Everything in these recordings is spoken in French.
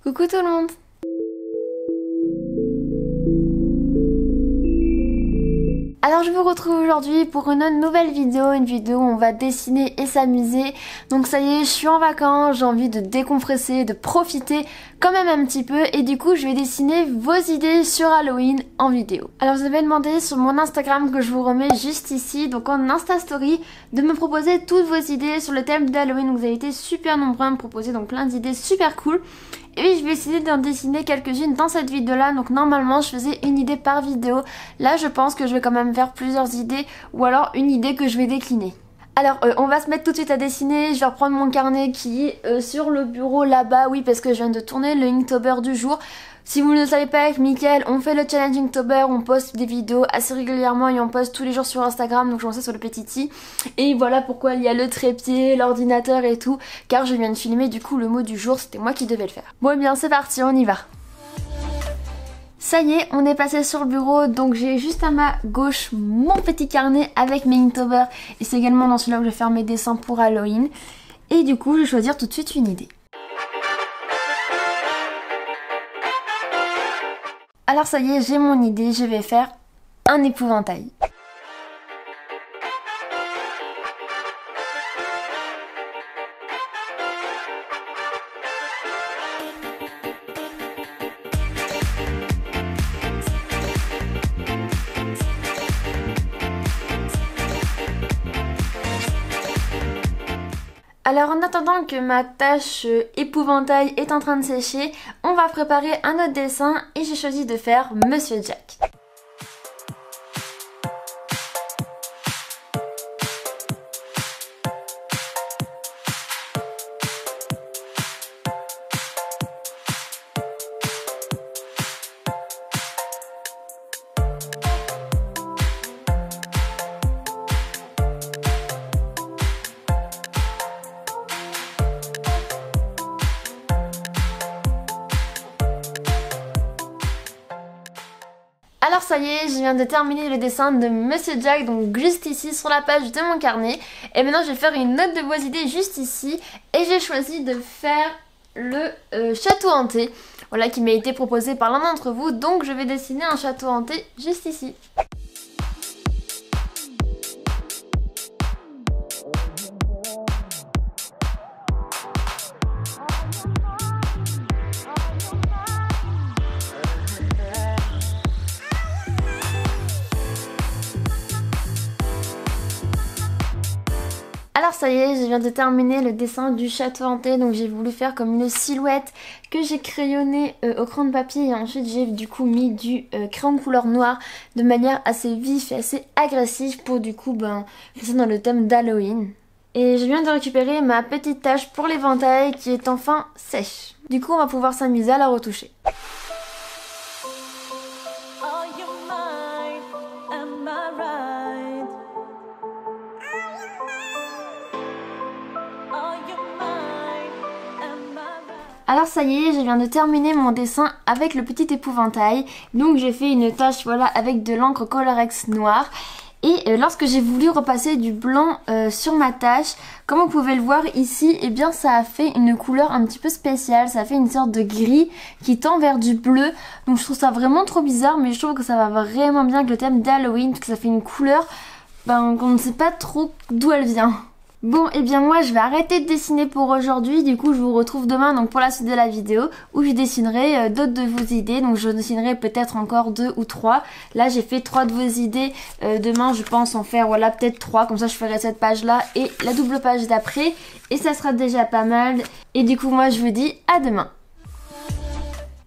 Coucou tout le monde! Alors je vous retrouve aujourd'hui pour une nouvelle vidéo, où on va dessiner et s'amuser. Donc ça y est, je suis en vacances, j'ai envie de décompresser, de profiter quand même un petit peu. Et du coup je vais dessiner vos idées sur Halloween en vidéo. Alors vous avez demandé sur mon Instagram que je vous remets juste ici, donc en Insta Story, de me proposer toutes vos idées sur le thème d'Halloween. Donc vous avez été super nombreux à me proposer donc plein d'idées super cool. Et oui, je vais essayer d'en dessiner quelques-unes dans cette vidéo là. Donc normalement je faisais une idée par vidéo. Là je pense que je vais quand même faire plusieurs idées, ou alors une idée que je vais décliner. Alors on va se mettre tout de suite à dessiner. Je vais reprendre mon carnet qui est sur le bureau là-bas. Oui, parce que je viens de tourner le Inktober du jour. Si vous ne le savez pas, avec Mickaël, on fait le challenge Inktober, on poste des vidéos assez régulièrement et on poste tous les jours sur Instagram, donc je pensais sur le petit i. Et voilà pourquoi il y a le trépied, l'ordinateur et tout, car je viens de filmer du coup le mot du jour, c'était moi qui devais le faire. Bon et bien c'est parti, on y va. Ça y est, on est passé sur le bureau, donc j'ai juste à ma gauche mon petit carnet avec mes Inktober, et c'est également dans celui-là où je vais faire mes dessins pour Halloween. Et du coup je vais choisir tout de suite une idée. Alors ça y est, j'ai mon idée, je vais faire un épouvantail. Alors en attendant que ma tâche épouvantail est en train de sécher, on va préparer un autre dessin et j'ai choisi de faire Monsieur Jack. Alors ça y est, je viens de terminer le dessin de Monsieur Jack, donc juste ici sur la page de mon carnet. Et maintenant je vais faire une note de vos idées juste ici. Et j'ai choisi de faire le château hanté, voilà, qui m'a été proposé par l'un d'entre vous. Donc je vais dessiner un château hanté juste ici. Alors ça y est, je viens de terminer le dessin du château hanté, donc j'ai voulu faire comme une silhouette que j'ai crayonné au crayon de papier et ensuite j'ai du coup mis du crayon de couleur noire de manière assez vive et assez agressive pour du coup faire ça dans le thème d'Halloween. Et je viens de récupérer ma petite tache pour l'éventail qui est enfin sèche. Du coup on va pouvoir s'amuser à la retoucher. Alors ça y est, je viens de terminer mon dessin avec le petit épouvantail. Donc j'ai fait une tache voilà avec de l'encre Colorex noire. Et lorsque j'ai voulu repasser du blanc sur ma tâche, comme vous pouvez le voir ici, eh bien ça a fait une couleur un petit peu spéciale. Ça a fait une sorte de gris qui tend vers du bleu. Donc je trouve ça vraiment trop bizarre, mais je trouve que ça va vraiment bien avec le thème d'Halloween, parce que ça fait une couleur qu'on ne sait pas trop d'où elle vient. Bon, et bien moi je vais arrêter de dessiner pour aujourd'hui. Du coup je vous retrouve demain donc pour la suite de la vidéo où je dessinerai d'autres de vos idées. Donc je dessinerai peut-être encore 2 ou 3. Là j'ai fait 3 de vos idées. Demain je pense en faire voilà peut-être 3. Comme ça je ferai cette page là et la double page d'après. Et ça sera déjà pas mal. Et du coup moi je vous dis à demain.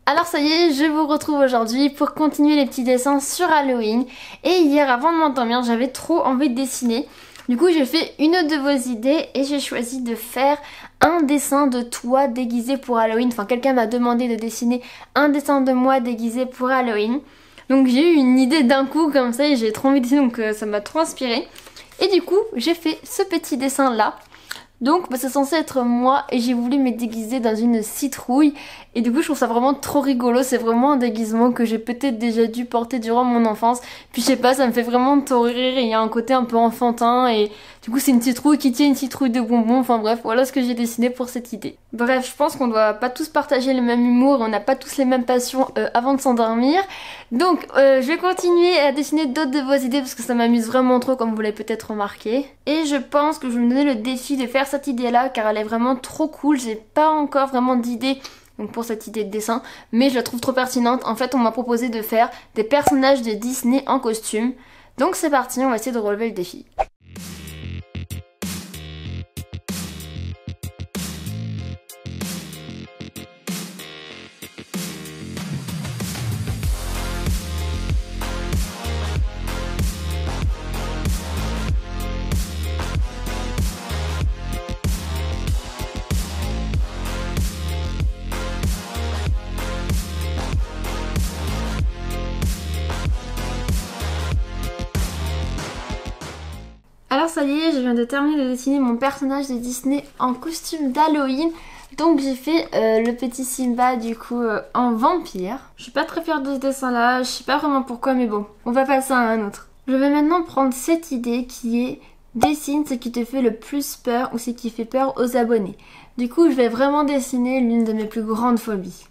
Alors ça y est, je vous retrouve aujourd'hui pour continuer les petits dessins sur Halloween. Et hier avant de m'endormir j'avais trop envie de dessiner. Du coup j'ai fait une de vos idées et j'ai choisi de faire un dessin de toi déguisé pour Halloween. Enfin quelqu'un m'a demandé de dessiner un dessin de moi déguisé pour Halloween. Donc j'ai eu une idée d'un coup comme ça et j'ai trop envie de dessiner, donc ça m'a trop inspiré. Et du coup j'ai fait ce petit dessin là. Donc bah, c'est censé être moi et j'ai voulu me déguiser dans une citrouille. Et du coup je trouve ça vraiment trop rigolo, c'est vraiment un déguisement que j'ai peut-être déjà dû porter durant mon enfance. Puis je sais pas, ça me fait vraiment trop rire et il y a un côté un peu enfantin et du coup c'est une citrouille qui tient une citrouille de bonbons. Enfin bref, voilà ce que j'ai dessiné pour cette idée. Bref, je pense qu'on doit pas tous partager le même humour, on n'a pas tous les mêmes passions avant de s'endormir. Donc je vais continuer à dessiner d'autres de vos idées parce que ça m'amuse vraiment trop comme vous l'avez peut-être remarqué. Et je pense que je vais me donner le défi de faire cette idée là car elle est vraiment trop cool, j'ai pas encore vraiment d'idée donc pour cette idée de dessin, mais je la trouve trop pertinente. En fait on m'a proposé de faire des personnages de Disney en costume. Donc c'est parti, on va essayer de relever le défi. Alors ça y est, je viens de terminer de dessiner mon personnage de Disney en costume d'Halloween. Donc j'ai fait le petit Simba du coup en vampire. Je suis pas très fière de ce dessin là, je sais pas vraiment pourquoi mais bon, on va passer à un autre. Je vais maintenant prendre cette idée qui est dessine ce qui te fait le plus peur ou ce qui fait peur aux abonnés. Du coup je vais vraiment dessiner l'une de mes plus grandes phobies.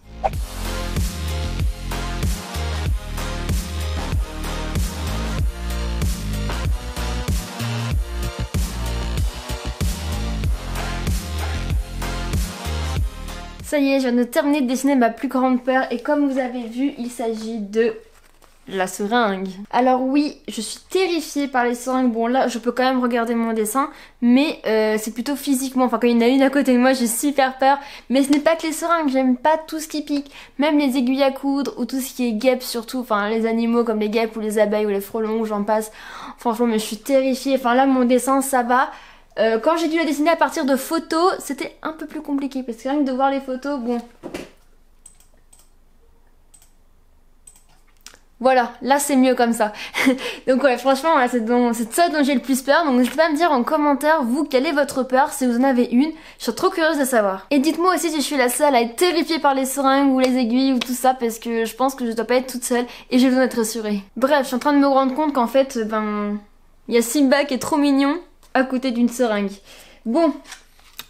Ça y est, je viens de terminer de dessiner ma plus grande peur et comme vous avez vu, il s'agit de la seringue. Alors oui, je suis terrifiée par les seringues. Bon là, je peux quand même regarder mon dessin, mais c'est plutôt physiquement. Enfin, quand il y en a une à côté de moi, j'ai super peur. Mais ce n'est pas que les seringues, j'aime pas tout ce qui pique. Même les aiguilles à coudre ou tout ce qui est guêpes surtout. Enfin, les animaux comme les guêpes ou les abeilles ou les frelons, j'en passe. Franchement, mais je suis terrifiée. Enfin là, mon dessin, ça va. Quand j'ai dû la dessiner à partir de photos, c'était un peu plus compliqué parce que rien que de voir les photos, bon. Voilà, là c'est mieux comme ça. Donc ouais, franchement, voilà, c'est de ça dont j'ai le plus peur. Donc n'hésitez pas à me dire en commentaire, vous, quelle est votre peur, si vous en avez une. Je suis trop curieuse de savoir. Et dites-moi aussi si je suis la seule à être terrifiée par les seringues ou les aiguilles ou tout ça, parce que je pense que je dois pas être toute seule et j'ai besoin d'être rassurée. Bref, je suis en train de me rendre compte qu'en fait, il y a Simba qui est trop mignon à côté d'une seringue. Bon,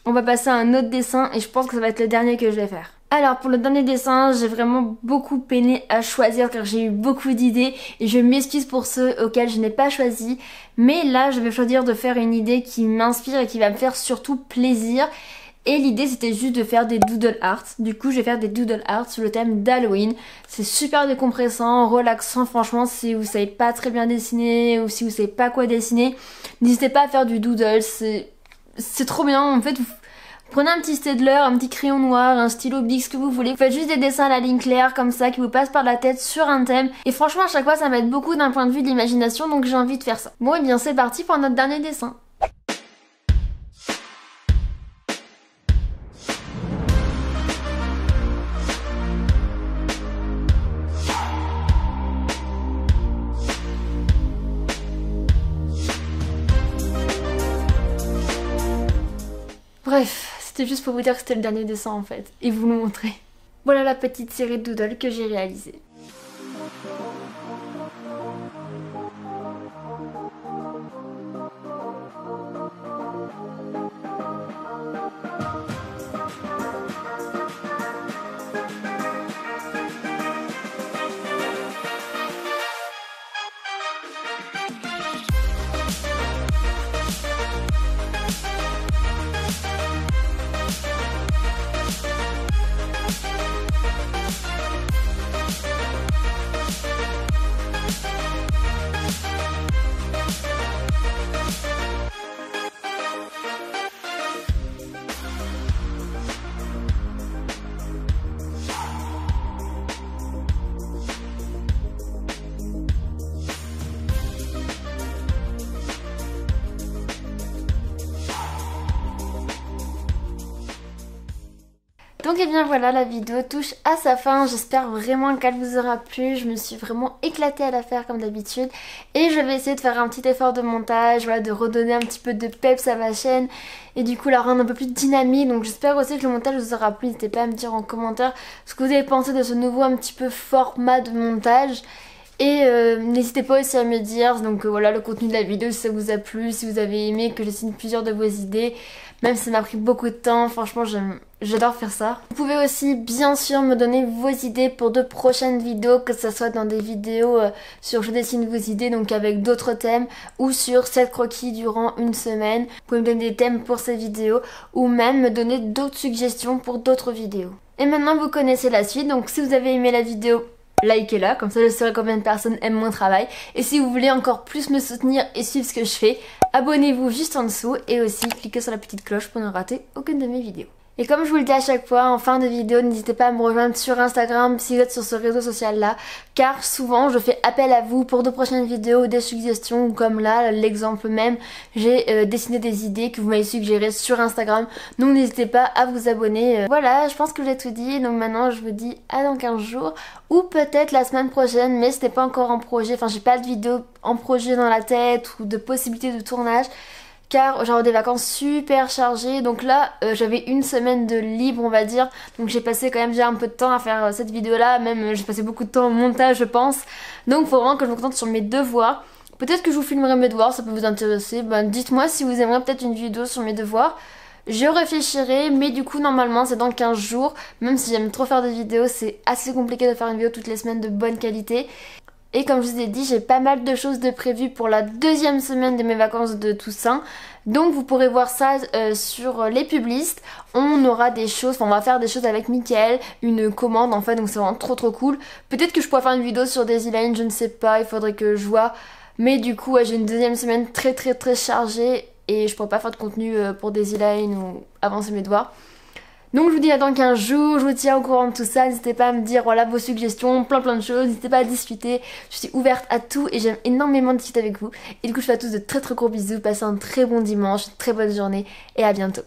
on va passer à un autre dessin et je pense que ça va être le dernier que je vais faire. Alors pour le dernier dessin, j'ai vraiment beaucoup peiné à choisir car j'ai eu beaucoup d'idées et je m'excuse pour ceux auxquels je n'ai pas choisi. Mais là, je vais choisir de faire une idée qui m'inspire et qui va me faire surtout plaisir. Et l'idée c'était juste de faire des doodle arts. Du coup je vais faire des doodle arts sur le thème d'Halloween. C'est super décompressant, relaxant. Franchement si vous savez pas très bien dessiner ou si vous savez pas quoi dessiner, n'hésitez pas à faire du doodle. C'est trop bien. En fait vous prenez un petit Staedtler, un petit crayon noir, un stylo Bic, ce que vous voulez. Vous faites juste des dessins à la ligne claire comme ça qui vous passent par la tête sur un thème. Et franchement à chaque fois ça m'aide beaucoup d'un point de vue de l'imagination, donc j'ai envie de faire ça. Bon et bien c'est parti pour notre dernier dessin. Bref, c'était juste pour vous dire que c'était le dernier dessin en fait, et vous le montrer. Voilà la petite série de doodles que j'ai réalisée. Donc et bien voilà, la vidéo touche à sa fin, j'espère vraiment qu'elle vous aura plu, je me suis vraiment éclatée à la faire comme d'habitude et je vais essayer de faire un petit effort de montage, voilà, de redonner un petit peu de peps à ma chaîne et du coup la rendre un peu plus dynamique. Donc j'espère aussi que le montage vous aura plu, n'hésitez pas à me dire en commentaire ce que vous avez pensé de ce nouveau un petit peu format de montage. Et n'hésitez pas aussi à me dire donc voilà le contenu de la vidéo, si ça vous a plu, si vous avez aimé que je signe plusieurs de vos idées, même si ça m'a pris beaucoup de temps, franchement j'adore faire ça. Vous pouvez aussi bien sûr me donner vos idées pour de prochaines vidéos, que ce soit dans des vidéos sur je dessine vos idées, donc avec d'autres thèmes, ou sur 7 croquis durant une semaine. Vous pouvez me donner des thèmes pour ces vidéos, ou même me donner d'autres suggestions pour d'autres vidéos. Et maintenant vous connaissez la suite, donc si vous avez aimé la vidéo, likez-la, comme ça je saurai combien de personnes aiment mon travail. Et si vous voulez encore plus me soutenir et suivre ce que je fais, abonnez-vous juste en dessous et aussi cliquez sur la petite cloche pour ne rater aucune de mes vidéos. Et comme je vous le dis à chaque fois, en fin de vidéo, n'hésitez pas à me rejoindre sur Instagram si vous êtes sur ce réseau social là, car souvent je fais appel à vous pour de prochaines vidéos ou des suggestions, comme là, l'exemple même, j'ai dessiné des idées que vous m'avez suggérées sur Instagram, donc n'hésitez pas à vous abonner. Voilà, je pense que j'ai tout dit, donc maintenant je vous dis à dans 15 jours, ou peut-être la semaine prochaine, mais c'était pas encore en projet, enfin j'ai pas de vidéo en projet dans la tête ou de possibilité de tournage, car j'aurai des vacances super chargées, donc là j'avais une semaine de libre on va dire, donc j'ai passé quand même déjà un peu de temps à faire cette vidéo là, même j'ai passé beaucoup de temps au montage je pense, donc faut vraiment que je me concentre sur mes devoirs. Peut-être que je vous filmerai mes devoirs, ça peut vous intéresser, dites-moi si vous aimeriez peut-être une vidéo sur mes devoirs. Je réfléchirai, mais du coup normalement c'est dans 15 jours, même si j'aime trop faire des vidéos, c'est assez compliqué de faire une vidéo toutes les semaines de bonne qualité. Et comme je vous ai dit, j'ai pas mal de choses de prévues pour la deuxième semaine de mes vacances de Toussaint. Donc vous pourrez voir ça sur les publistes. On aura des choses, on va faire des choses avec Mickaël, une commande en fait, donc c'est vraiment trop cool. Peut-être que je pourrais faire une vidéo sur Daisyline, je ne sais pas, il faudrait que je vois. Mais du coup, ouais, j'ai une deuxième semaine très chargée et je pourrais pas faire de contenu pour Daisyline ou avancer mes devoirs. Donc je vous dis à dans 15 jours, je vous tiens au courant de tout ça, n'hésitez pas à me dire voilà vos suggestions, plein de choses, n'hésitez pas à discuter, je suis ouverte à tout et j'aime énormément discuter avec vous. Et du coup je vous fais à tous de très gros bisous, passez un très bon dimanche, une très bonne journée et à bientôt.